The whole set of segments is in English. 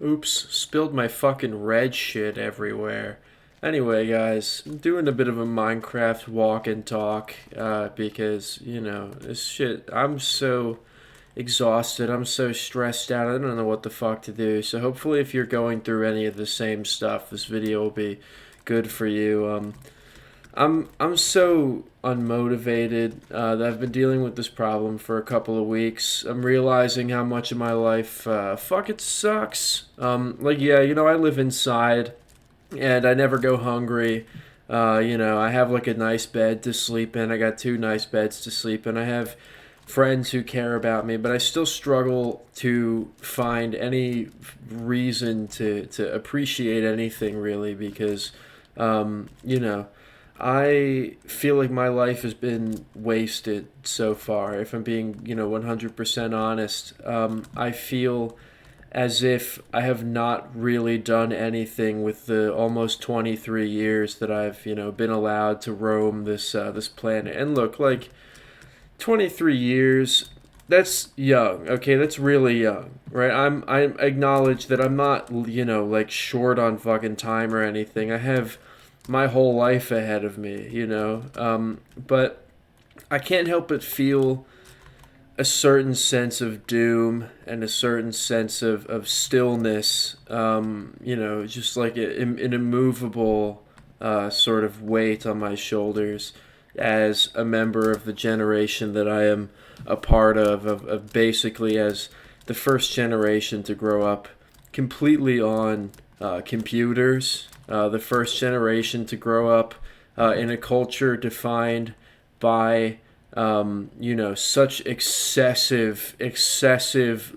Oops, spilled my fucking red shit everywhere. Anyway, guys, I'm doing a bit of a Minecraft walk and talk because, this shit, I'm so exhausted. I'm so stressed out. I don't know what the fuck to do. So, hopefully, if you're going through any of the same stuff, this video will be good for you. I'm so unmotivated that I've been dealing with this problem for a couple of weeks. I'm realizing how much of my life, fuck, it sucks. Yeah, I live inside, and I never go hungry. I have like a nice bed to sleep in. I got two nice beds to sleep in. I have friends who care about me, but I still struggle to find any reason to appreciate anything really because, um, you know. I feel like my life has been wasted so far. If I'm being, 100% honest, I feel as if I have not really done anything with the almost 23 years that I've, been allowed to roam this planet. And look, like 23 years, that's young. Okay, that's really young, right? I acknowledge that I'm not, like short on fucking time or anything. I have my whole life ahead of me. But I can't help but feel a certain sense of doom and a certain sense of stillness, just like an immovable sort of weight on my shoulders as a member of the generation that I am a part of basically as the first generation to grow up completely on computers, the first generation to grow up in a culture defined by such excessive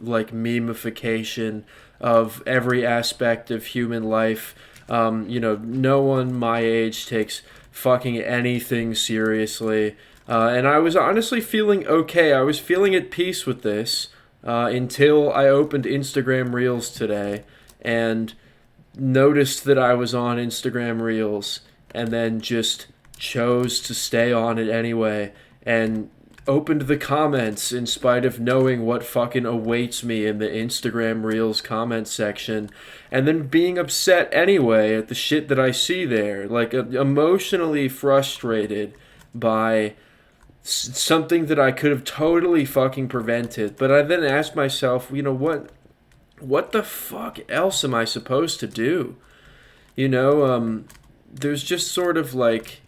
like memification of every aspect of human life. No one my age takes fucking anything seriously. And I was honestly feeling okay. I was feeling at peace with this until I opened Instagram Reels today and noticed that I was on Instagram Reels and then just chose to stay on it anyway and opened the comments in spite of knowing what fucking awaits me in the Instagram Reels comment section and then being upset anyway at the shit that I see there, like emotionally frustrated by something that I could have totally fucking prevented. But I then asked myself, what the fuck else am I supposed to do? There's just sort of like,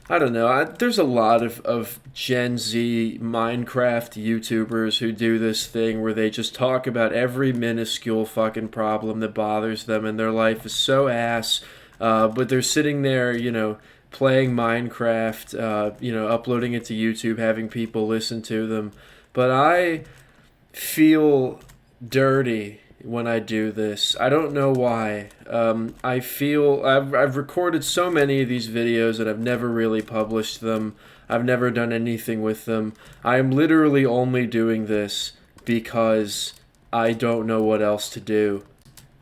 I don't know. There's a lot of Gen Z Minecraft YouTubers who do this thing where they just talk about every minuscule fucking problem that bothers them, and their life is so ass. But they're sitting there, playing Minecraft, uploading it to YouTube, having people listen to them. But I feel dirty when I do this. I don't know why. I feel I've recorded so many of these videos and I've never really published them. I've never done anything with them. I am literally only doing this because I don't know what else to do.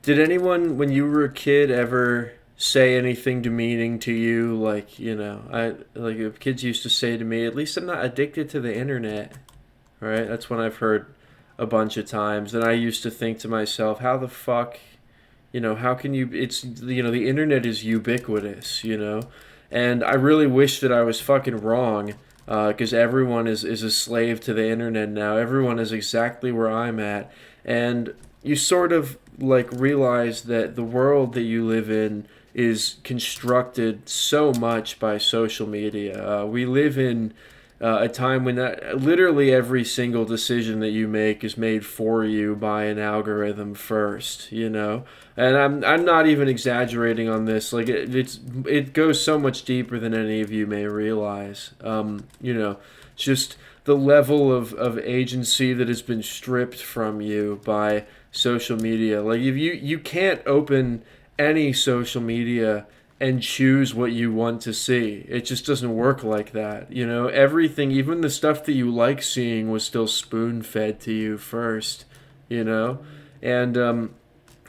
Did anyone, when you were a kid, ever say anything demeaning to you? Like, kids used to say to me, at least I'm not addicted to the internet. Right? That's when I've heard a bunch of times. And I used to think to myself, how the fuck, how can you, the internet is ubiquitous. And I really wish that I was fucking wrong because everyone is a slave to the internet now. Everyone is exactly where I'm at. And you sort of like realize that the world that you live in is constructed so much by social media. We live in a time when literally every single decision that you make is made for you by an algorithm first. And I'm not even exaggerating on this. Like it goes so much deeper than any of you may realize. Just the level of agency that has been stripped from you by social media. Like if you can't open any social media and choose what you want to see. It just doesn't work like that. Everything, even the stuff that you like seeing, was still spoon fed to you first. And I'm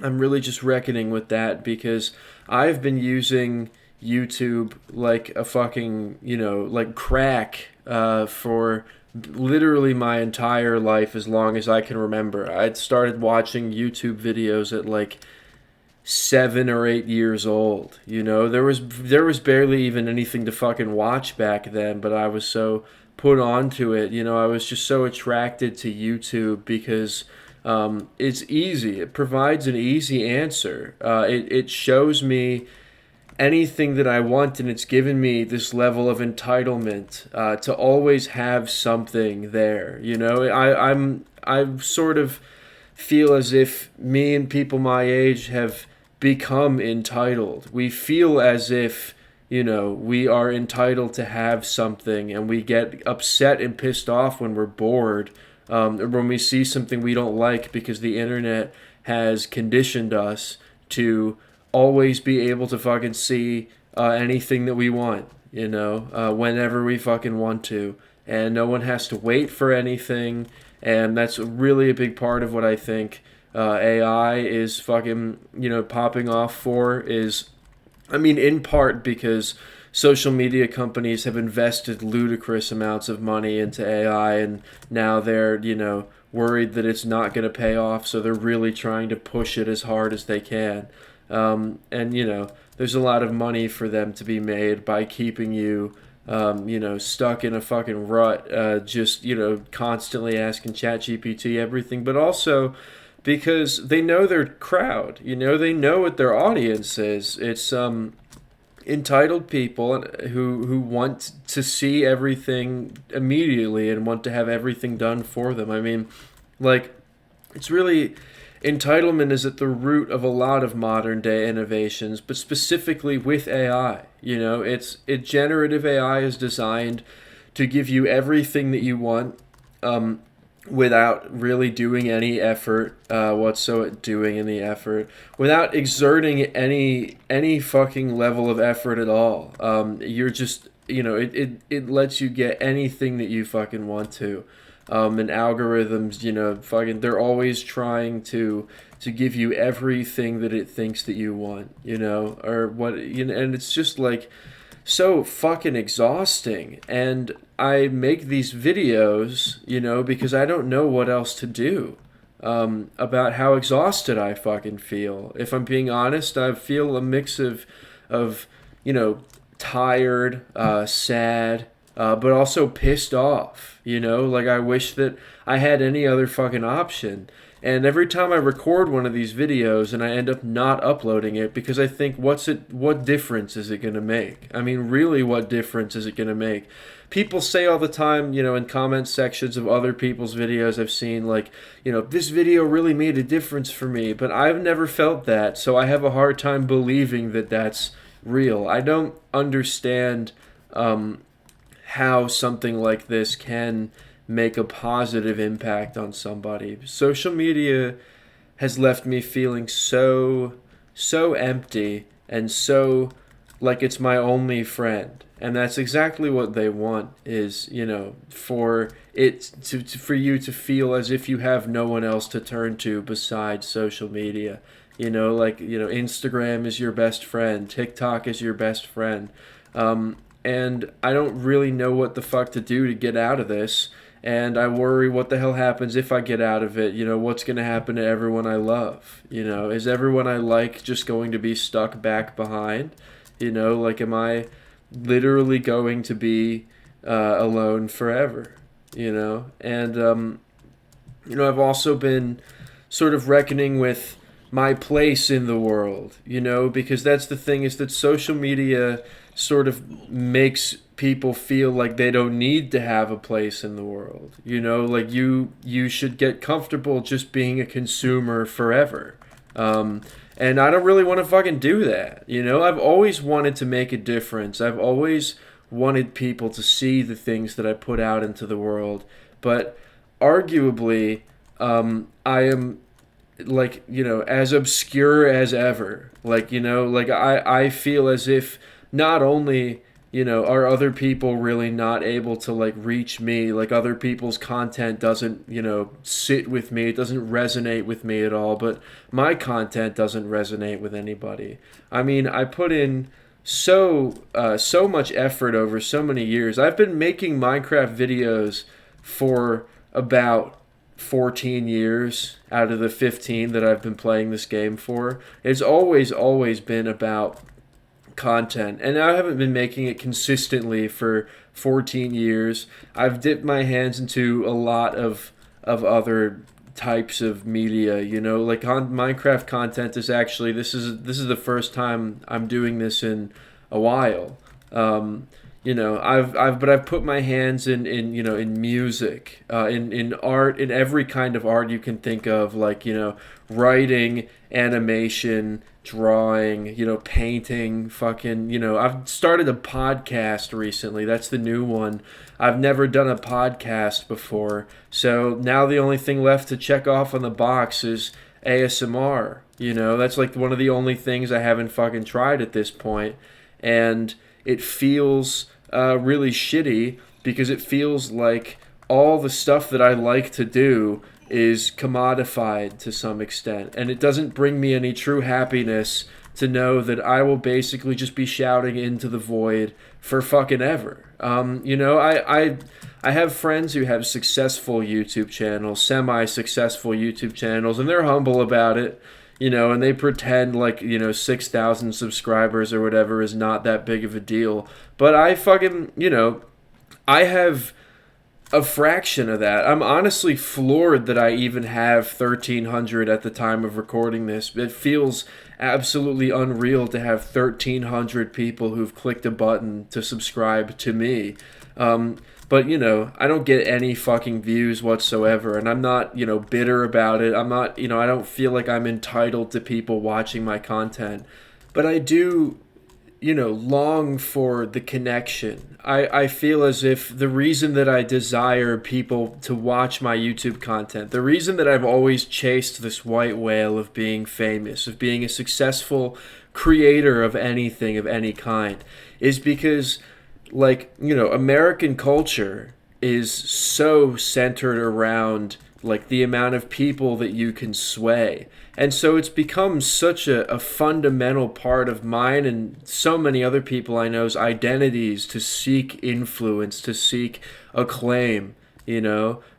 really just reckoning with that because I've been using YouTube like a fucking, like crack for literally my entire life as long as I can remember. I'd started watching YouTube videos at like 7 or 8 years old. You know, there was barely even anything to fucking watch back then, but I was so put onto it. You know, I was just so attracted to YouTube because it's easy. It provides an easy answer. It shows me anything that I want, and it's given me this level of entitlement to always have something there. You know, I sort of feel as if me and people my age have become entitled. We feel as if, you know, we are entitled to have something, and we get upset and pissed off when we're bored, or when we see something we don't like, because the internet has conditioned us to always be able to fucking see anything that we want, you know, whenever we fucking want to. And no one has to wait for anything. And that's really a big part of what I think AI is fucking, you know, popping off for is, I mean, in part because social media companies have invested ludicrous amounts of money into AI, and now they're, you know, worried that it's not going to pay off, so they're really trying to push it as hard as they can. And, you know, there's a lot of money for them to be made by keeping you, you know, stuck in a fucking rut, just, you know, constantly asking ChatGPT everything, but also because they know their crowd, you know, they know what their audience is. It's entitled people who want to see everything immediately and want to have everything done for them. I mean, like, it's really, entitlement is at the root of a lot of modern day innovations, but specifically with AI. You know, generative AI is designed to give you everything that you want, without really doing any effort, without exerting any fucking level of effort at all. You're just, you know, it lets you get anything that you fucking want to. And algorithms, you know, fucking, they're always trying to give you everything that it thinks that you want, you know, or what, you know, and it's just like so fucking exhausting. And I make these videos, you know, because I don't know what else to do, about how exhausted I fucking feel. If I'm being honest, I feel a mix of, you know, tired, sad, but also pissed off. You know, like, I wish that I had any other fucking option. And every time I record one of these videos and I end up not uploading it, because I think, what difference is it going to make? I mean, really, what difference is it going to make? People say all the time, you know, in comment sections of other people's videos I've seen, like, you know, this video really made a difference for me, but I've never felt that, so I have a hard time believing that that's real. I don't understand how something like this can make a positive impact on somebody. Social media has left me feeling so empty, and so like it's my only friend. And that's exactly what they want, is, you know, for it for you to feel as if you have no one else to turn to besides social media. You know, like, you know, Instagram is your best friend, TikTok is your best friend. And I don't really know what the fuck to do to get out of this. And I worry what the hell happens if I get out of it. You know, what's going to happen to everyone I love? You know, is everyone I like just going to be stuck back behind? You know, like, am I literally going to be alone forever? You know, and, you know, I've also been sort of reckoning with my place in the world, you know, because that's the thing, is that social media sort of makes people feel like they don't need to have a place in the world. You know, like, you should get comfortable just being a consumer forever. And I don't really want to fucking do that. You know, I've always wanted to make a difference. I've always wanted people to see the things that I put out into the world. But arguably, I am, like, you know, as obscure as ever. Like, you know, like, I feel as if not only, you know, are other people really not able to, like, reach me, like, other people's content doesn't, you know, sit with me, it doesn't resonate with me at all, but my content doesn't resonate with anybody. I mean, I put in so much effort over so many years. I've been making Minecraft videos for about 14 years out of the 15 that I've been playing this game for. It's always been about content, and I haven't been making it consistently for 14 years. I've dipped my hands into a lot of other types of media, like Minecraft content is actually this is the first time I'm doing this in a while. I've put my hands in music, in art, in every kind of art you can think of, like, writing, animation, drawing, painting, fucking, I've started a podcast recently. That's the new one. I've never done a podcast before. So now the only thing left to check off on the box is ASMR. That's like one of the only things I haven't fucking tried at this point. And it feels really shitty because it feels like all the stuff that I like to do is commodified to some extent, and it doesn't bring me any true happiness to know that I will basically just be shouting into the void for fucking ever. I have friends who have successful YouTube channels, semi-successful YouTube channels, and they're humble about it. And they pretend like, 6,000 subscribers or whatever is not that big of a deal. But I fucking, I have a fraction of that. I'm honestly floored that I even have 1,300 at the time of recording this. It feels absolutely unreal to have 1,300 people who've clicked a button to subscribe to me. But, I don't get any fucking views whatsoever, and I'm not, bitter about it. I'm not, I don't feel like I'm entitled to people watching my content. But I do, long for the connection. I feel as if the reason that I desire people to watch my YouTube content, the reason that I've always chased this white whale of being famous, of being a successful creator of anything, of any kind, is because, like, American culture is so centered around, like, the amount of people that you can sway. And so it's become such a fundamental part of mine and so many other people I know's identities to seek influence, to seek acclaim,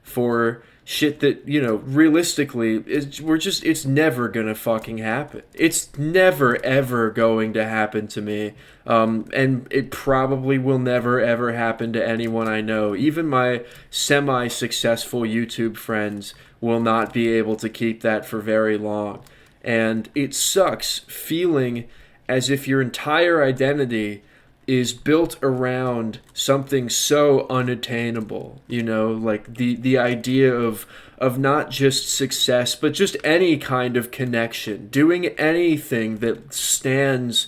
for shit that, realistically, it's never gonna fucking happen. It's never, ever going to happen to me. And it probably will never, ever happen to anyone I know. Even my semi-successful YouTube friends will not be able to keep that for very long. And it sucks feeling as if your entire identity is built around something so unattainable, like the idea of not just success, but just any kind of connection, doing anything that stands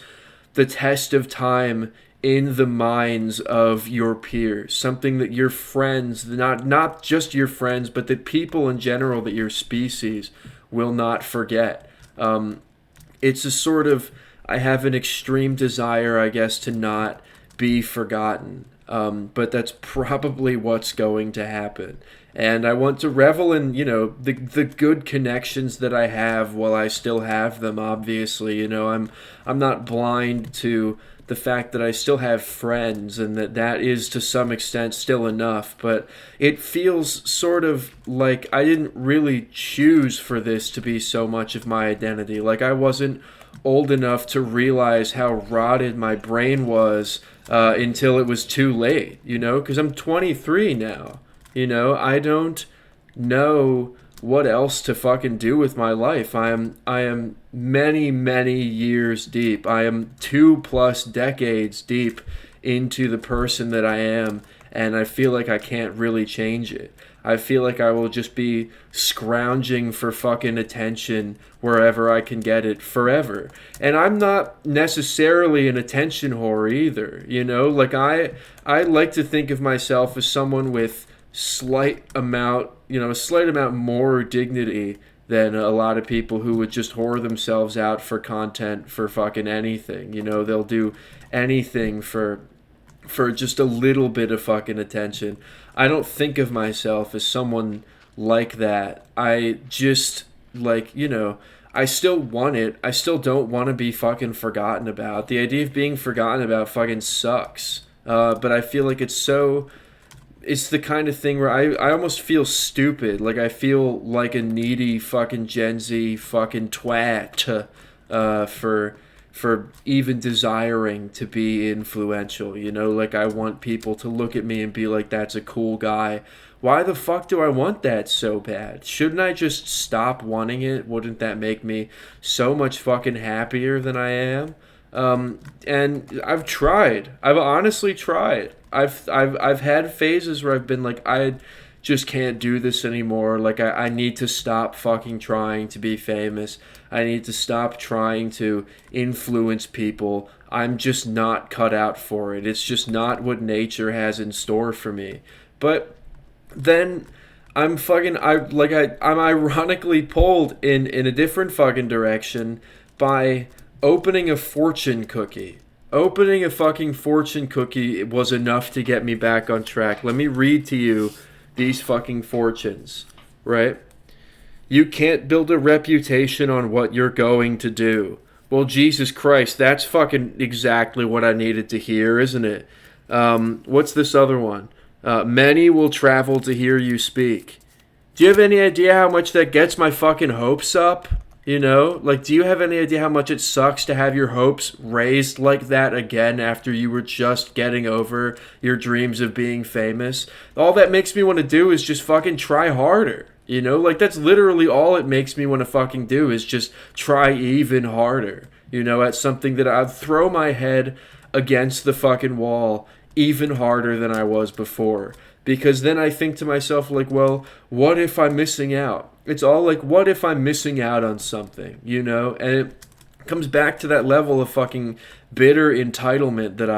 the test of time in the minds of your peers, something that your friends, not just your friends, but the people in general, that your species will not forget. It's a sort of, I have an extreme desire, I guess, to not be forgotten. But that's probably what's going to happen. And I want to revel in, the good connections that I have while I still have them, obviously. I'm not blind to the fact that I still have friends and that is to some extent still enough. But it feels sort of like I didn't really choose for this to be so much of my identity. Like, I wasn't old enough to realize how rotted my brain was until it was too late, because I'm 23 now. I don't know what else to fucking do with my life. I am many, many years deep. I am 2+ decades deep into the person that I am, and I feel like I can't really change it. I feel like I will just be scrounging for fucking attention wherever I can get it forever. And I'm not necessarily an attention whore either, Like, I like to think of myself as someone with a slight amount more dignity than a lot of people who would just whore themselves out for content for fucking anything. They'll do anything for just a little bit of fucking attention. I don't think of myself as someone like that. I just, I still want it. I still don't want to be fucking forgotten about. The idea of being forgotten about fucking sucks. But I feel like it's so it's the kind of thing where I almost feel stupid. Like I feel like a needy fucking Gen Z fucking twat for even desiring to be influential. You know, like I want people to look at me and be like, that's a cool guy. Why the fuck do I want that so bad? Shouldn't I just stop wanting it? Wouldn't that make me so much fucking happier than I am? And I've tried. I've honestly tried. I've had phases where I've been like, I just can't do this anymore. Like, I need to stop fucking trying to be famous. I need to stop trying to influence people. I'm just not cut out for it. It's just not what nature has in store for me. But then I'm ironically pulled in a different fucking direction by opening a fortune cookie. Opening a fucking fortune cookie was enough to get me back on track. Let me read to you these fucking fortunes, right? You can't build a reputation on what you're going to do. Well, Jesus Christ, that's fucking exactly what I needed to hear, isn't it? What's this other one? Many will travel to hear you speak. Do you have any idea how much that gets my fucking hopes up? You know? Like, do you have any idea how much it sucks to have your hopes raised like that again after you were just getting over your dreams of being famous? All that makes me want to do is just fucking try harder. You know? Like, that's literally all it makes me want to fucking do is just try even harder. You know, at something that I'd throw my head against the fucking wall even harder than I was before. Because then I think to myself, like, well, what if I'm missing out? It's all like, what if I'm missing out on something, you know? And it comes back to that level of fucking bitter entitlement that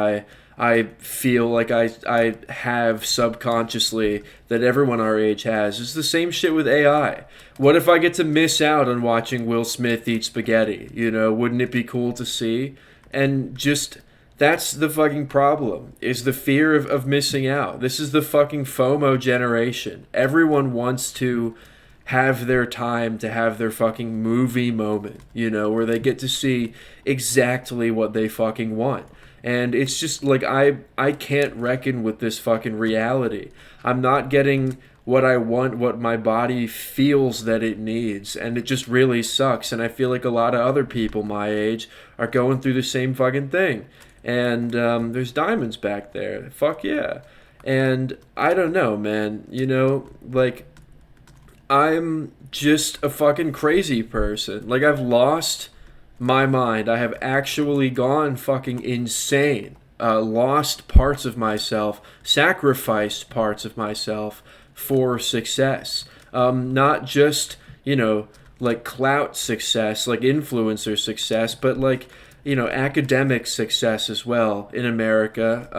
I feel like I have subconsciously, that everyone our age has. It's the same shit with AI. What if I get to miss out on watching Will Smith eat spaghetti? You know, wouldn't it be cool to see? And just... that's the fucking problem, is the fear of missing out. This is the fucking FOMO generation. Everyone wants to have their time to have their fucking movie moment, you know, where they get to see exactly what they fucking want. And it's just like, I can't reckon with this fucking reality. I'm not getting what I want, what my body feels that it needs, and it just really sucks. And I feel like a lot of other people my age are going through the same fucking thing. And there's diamonds back there. Fuck yeah. And I don't know, man. You know, like, I'm just a fucking crazy person. Like, I've lost my mind. I have actually gone fucking insane. Lost parts of myself, sacrificed parts of myself for success. Not just, you know, like clout success, like influencer success, but like, you know, academic success as well in America.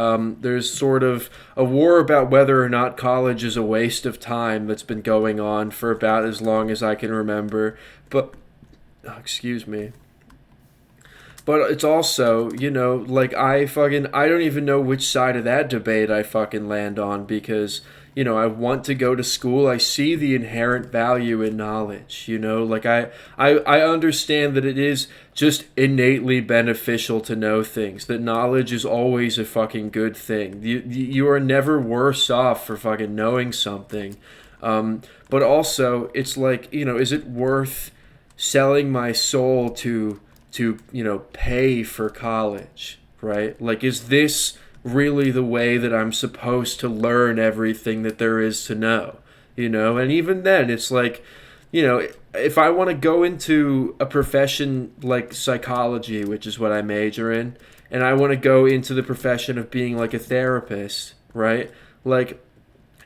There's sort of a war about whether or not college is a waste of time that's been going on for about as long as I can remember. But, oh, excuse me. But it's also, you know, like I don't even know which side of that debate I fucking land on, because, you know, I want to go to school. I see the inherent value in knowledge, you know, like I understand that it is just innately beneficial to know things, that knowledge is always a fucking good thing. You are never worse off for fucking knowing something. But also it's like, you know, is it worth selling my soul to you know, pay for college, right? Like, is this really the way that I'm supposed to learn everything that there is to know, you know? And even then, it's like, you know, if I want to go into a profession like psychology, which is what I major in, and I want to go into the profession of being like a therapist, right? Like,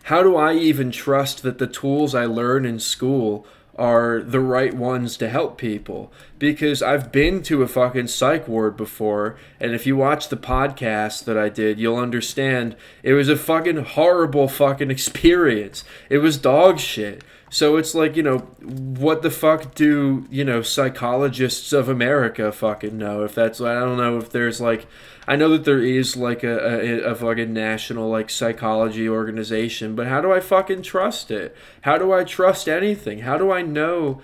how do I even trust that the tools I learn in school are the right ones to help people? Because I've been to a fucking psych ward before, and if you watch the podcast that I did, you'll understand it was a fucking horrible fucking experience. It was dog shit. So it's like, you know, what the fuck do, you know, psychologists of America fucking know? If that's, I don't know if there's like, I know that there is like a fucking national like psychology organization, but how do I fucking trust it? How do I trust anything? How do I know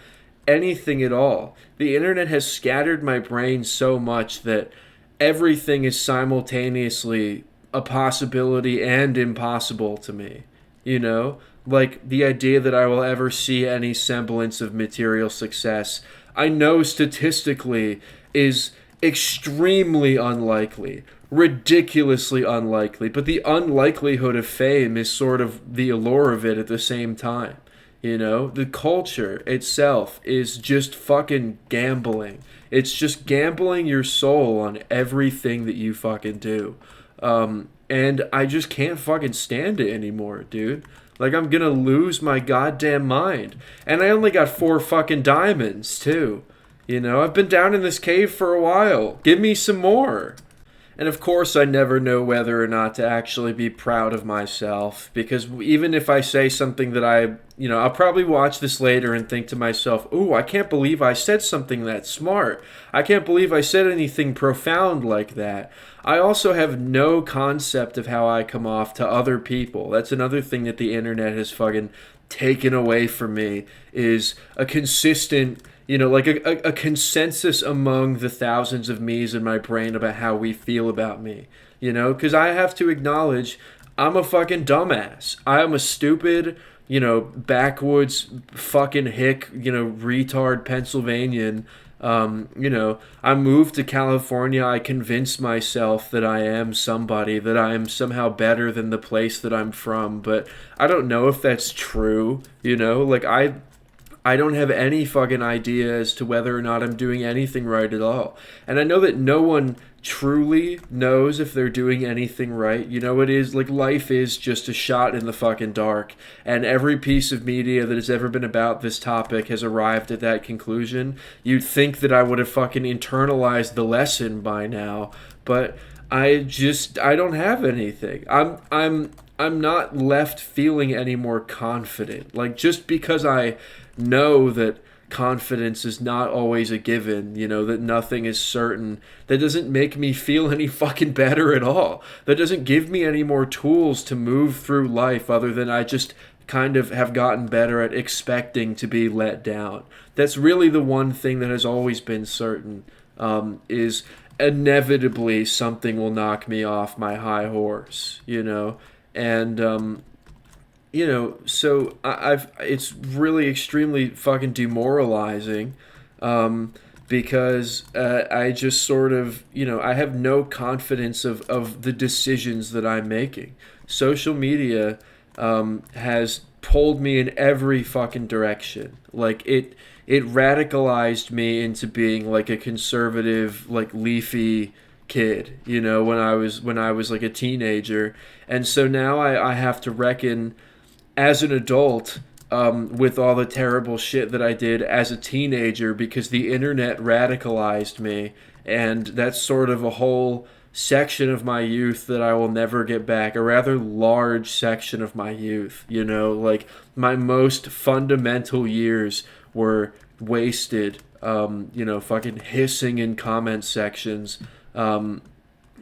anything at all? The internet has scattered my brain so much that everything is simultaneously a possibility and impossible to me. You know? Like, the idea that I will ever see any semblance of material success, I know statistically is extremely unlikely, ridiculously unlikely, but the unlikelihood of fame is sort of the allure of it at the same time. You know, the culture itself is just fucking gambling. It's just gambling your soul on everything that you fucking do. And I just can't fucking stand it anymore, dude. Like, I'm gonna lose my goddamn mind. And I only got 4 fucking diamonds, too. You know, I've been down in this cave for a while. Give me some more. And of course, I never know whether or not to actually be proud of myself, because even if I say something that I'll probably watch this later and think to myself, ooh, I can't believe I said something that smart. I can't believe I said anything profound like that. I also have no concept of how I come off to other people. That's another thing that the internet has fucking taken away from me, is a consistent, like a consensus among the thousands of me's in my brain about how we feel about me, because I have to acknowledge I'm a fucking dumbass. I am a stupid, backwoods fucking hick, retard Pennsylvanian. I moved to California. I convinced myself that I am somebody, that I am somehow better than the place that I'm from, but I don't know if that's true, like I don't have any fucking idea as to whether or not I'm doing anything right at all. And I know that no one truly knows if they're doing anything right. It is like life is just a shot in the fucking dark. And every piece of media that has ever been about this topic has arrived at that conclusion. You'd think that I would have fucking internalized the lesson by now, but I don't have anything. I'm not left feeling any more confident. Like, just because I know that confidence is not always a given, that nothing is certain, that doesn't make me feel any fucking better at all. That doesn't give me any more tools to move through life other than I just kind of have gotten better at expecting to be let down. That's really the one thing that has always been certain, is inevitably something will knock me off my high horse, and so it's really extremely fucking demoralizing, because I just sort of, I have no confidence of the decisions that I'm making. Social media has pulled me in every fucking direction. Like, it radicalized me into being like a conservative, like leafy kid, when I was like a teenager. And so now I have to reckon as an adult, with all the terrible shit that I did as a teenager, because the internet radicalized me, and that's sort of a whole section of my youth that I will never get back, a rather large section of my youth, like my most fundamental years were wasted, fucking hissing in comment sections, on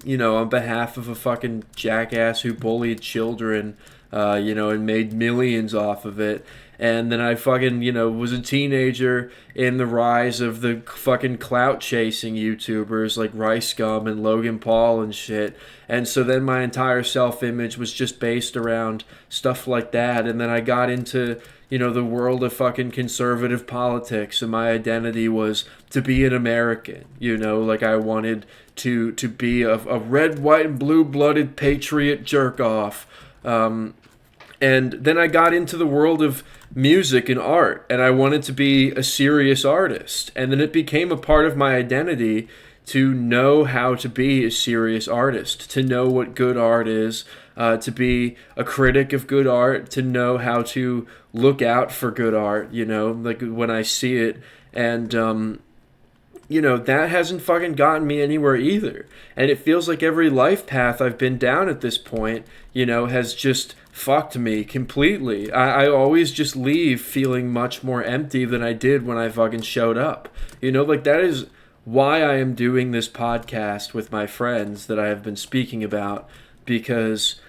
behalf of a fucking jackass who bullied children, and made millions off of it. And then I fucking, was a teenager in the rise of the fucking clout chasing YouTubers like Rice Gum and Logan Paul and shit. And so then my entire self-image was just based around stuff like that. And then I got into, the world of fucking conservative politics, and my identity was to be an American, like I wanted to be a red, white, and blue-blooded patriot jerk-off. And then I got into the world of music and art, and I wanted to be a serious artist. And then it became a part of my identity to know how to be a serious artist, to know what good art is, to be a critic of good art, to know how to look out for good art, like when I see it. And, that hasn't fucking gotten me anywhere either. And it feels like every life path I've been down at this point, has just fucked me completely. I always just leave feeling much more empty than I did when I fucking showed up. Like, that is why I am doing this podcast with my friends that I have been speaking about, because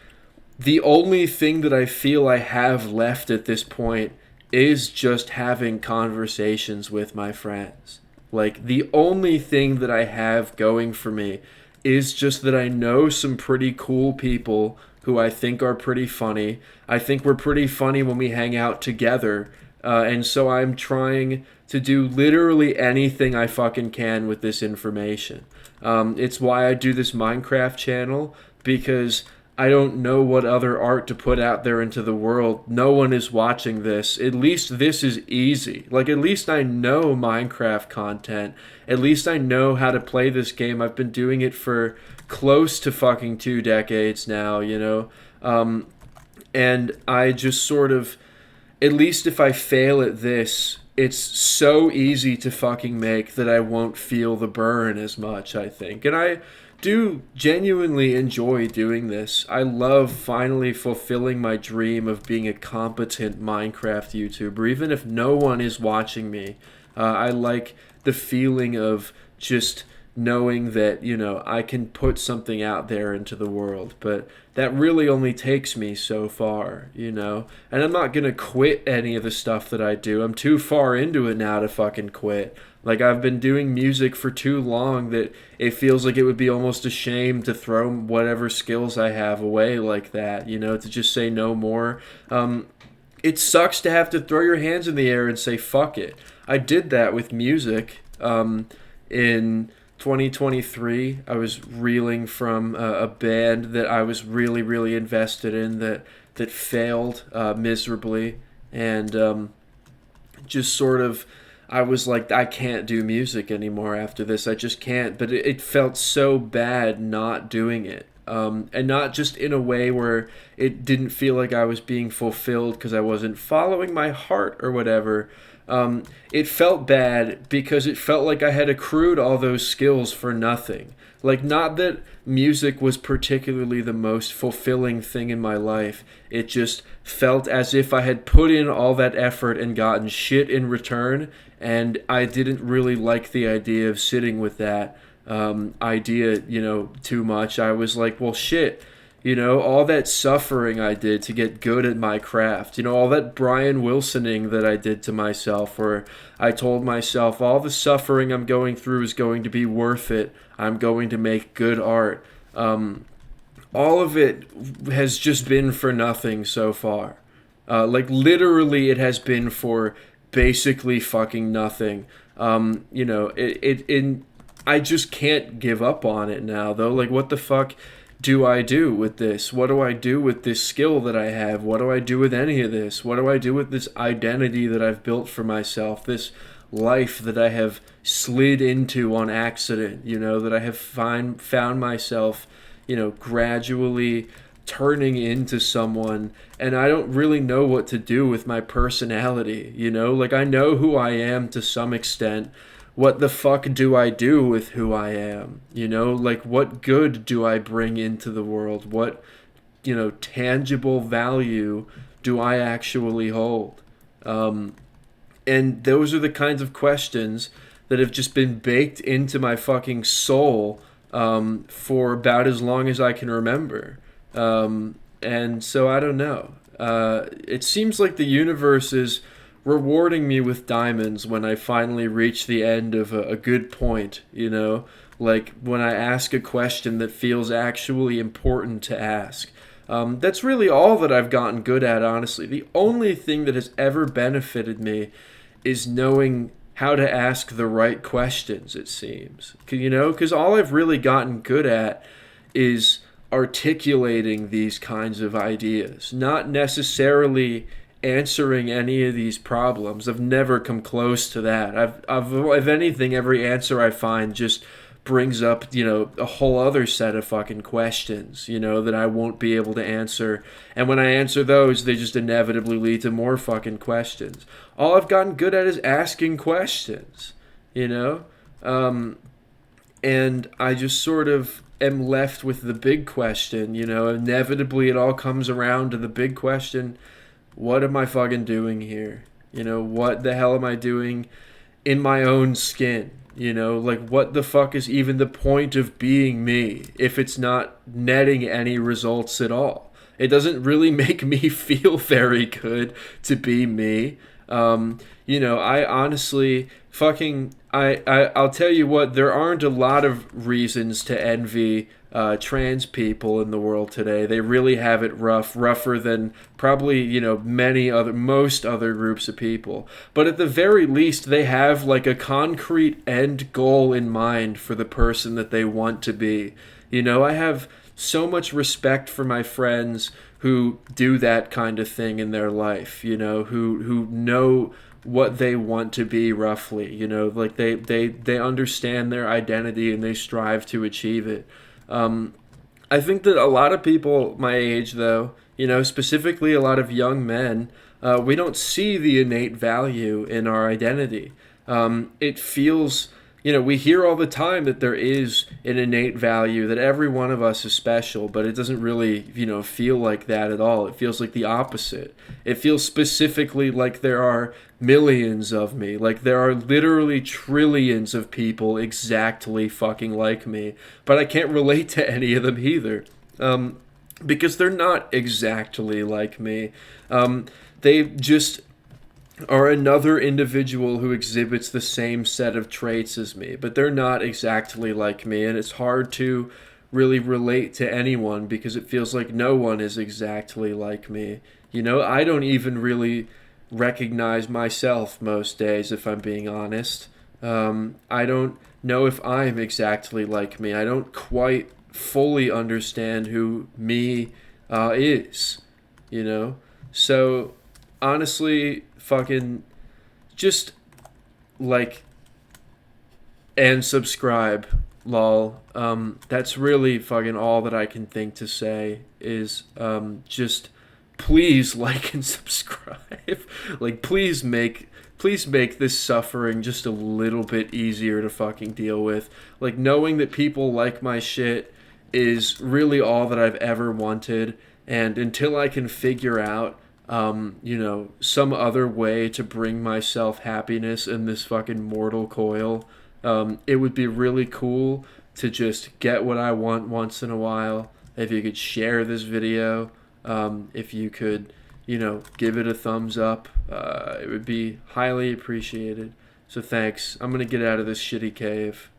the only thing that I feel I have left at this point is just having conversations with my friends. Like, the only thing that I have going for me is just that I know some pretty cool people who I think are pretty funny. I think we're pretty funny when we hang out together. And so I'm trying to do literally anything I fucking can with this information. It's why I do this Minecraft channel, because I don't know what other art to put out there into the world. No one is watching this. At least this is easy. Like, at least I know Minecraft content. At least I know how to play this game. I've been doing it for close to fucking 2 decades now, you know? And I just sort of, at least if I fail at this, it's so easy to fucking make that I won't feel the burn as much, I think. And I do genuinely enjoy doing this. I love finally fulfilling my dream of being a competent Minecraft YouTuber, even if no one is watching me. I like the feeling of just knowing that, you know, I can put something out there into the world, but that really only takes me so far, you know? And I'm not gonna quit any of the stuff that I do. I'm too far into it now to fucking quit. Like, I've been doing music for too long that it feels like it would be almost a shame to throw whatever skills I have away like that, you know, to just say no more. It sucks to have to throw your hands in the air and say fuck it. I did that with music in 2023. I was reeling from a band that I was really, really invested in that failed miserably, and just sort of, I was like, I can't do music anymore after this. I just can't. But it felt so bad not doing it. And not just in a way where it didn't feel like I was being fulfilled because I wasn't following my heart or whatever. It felt bad because it felt like I had accrued all those skills for nothing. Like, not that music was particularly the most fulfilling thing in my life. It just felt as if I had put in all that effort and gotten shit in return, and I didn't really like the idea of sitting with that idea, you know, too much. I was like, well, shit. You know, all that suffering I did to get good at my craft, you know, all that Brian Wilsoning that I did to myself, where I told myself all the suffering I'm going through is going to be worth it. I'm going to make good art. All of it has just been for nothing so far. Like, literally, it has been for basically fucking nothing. You know, I just can't give up on it now, though. Like, what the fuck do I do with this? What do I do with this skill that I have? What do I do with any of this? What do I do with this identity that I've built for myself? This life that I have slid into on accident, you know, that I have found myself, you know, gradually turning into someone, and I don't really know what to do with my personality, you know? Like, I know who I am to some extent. What the fuck do I do with who I am? You know, like, what good do I bring into the world? What, you know, tangible value do I actually hold? And those are the kinds of questions that have just been baked into my fucking soul for about as long as I can remember. And so I don't know. It seems like the universe is rewarding me with diamonds when I finally reach the end of a good point, you know? Like, when I ask a question that feels actually important to ask. That's really all that I've gotten good at, honestly. The only thing that has ever benefited me is knowing how to ask the right questions, it seems. You know, because all I've really gotten good at is articulating these kinds of ideas, not necessarily answering any of these problems. I've never come close to that. If anything, every answer I find just brings up, you know, a whole other set of fucking questions, you know, that I won't be able to answer. And when I answer those, they just inevitably lead to more fucking questions. All I've gotten good at is asking questions, you know? And I just sort of am left with the big question, you know? Inevitably, it all comes around to the big question: what am I fucking doing here? You know, what the hell am I doing in my own skin? You know, like, what the fuck is even the point of being me if it's not netting any results at all? It doesn't really make me feel very good to be me. You know, I honestly fucking I'll tell you what, there aren't a lot of reasons to envy trans people in the world today. They really have it rough, rougher than probably, most other groups of people. But at the very least, they have like a concrete end goal in mind for the person that they want to be. I have so much respect for my friends who do that kind of thing in their life, who know what they want to be roughly, like they understand their identity and they strive to achieve it. I think that a lot of people my age, though, specifically a lot of young men, we don't see the innate value in our identity. It feels, we hear all the time that there is an innate value, that every one of us is special, but it doesn't really, feel like that at all. It feels like the opposite. It feels specifically like there are millions of me, like there are literally trillions of people exactly fucking like me, but I can't relate to any of them either. Because they're not exactly like me. They just are another individual who exhibits the same set of traits as me, but they're not exactly like me, and it's hard to really relate to anyone because it feels like no one is exactly like me. I don't even really recognize myself most days, if I'm being honest. I don't know if I'm exactly like me. I don't quite fully understand who me is, So, honestly, fucking just like and subscribe, lol. That's really fucking all that I can think to say is just please like and subscribe. Like please make this suffering just a little bit easier to fucking deal with. Like knowing that people like my shit is really all that I've ever wanted, and until I can figure out some other way to bring myself happiness in this fucking mortal coil, it would be really cool to just get what I want once in a while. If you could share this video, if you could, give it a thumbs up, it would be highly appreciated. So thanks. I'm gonna get out of this shitty cave.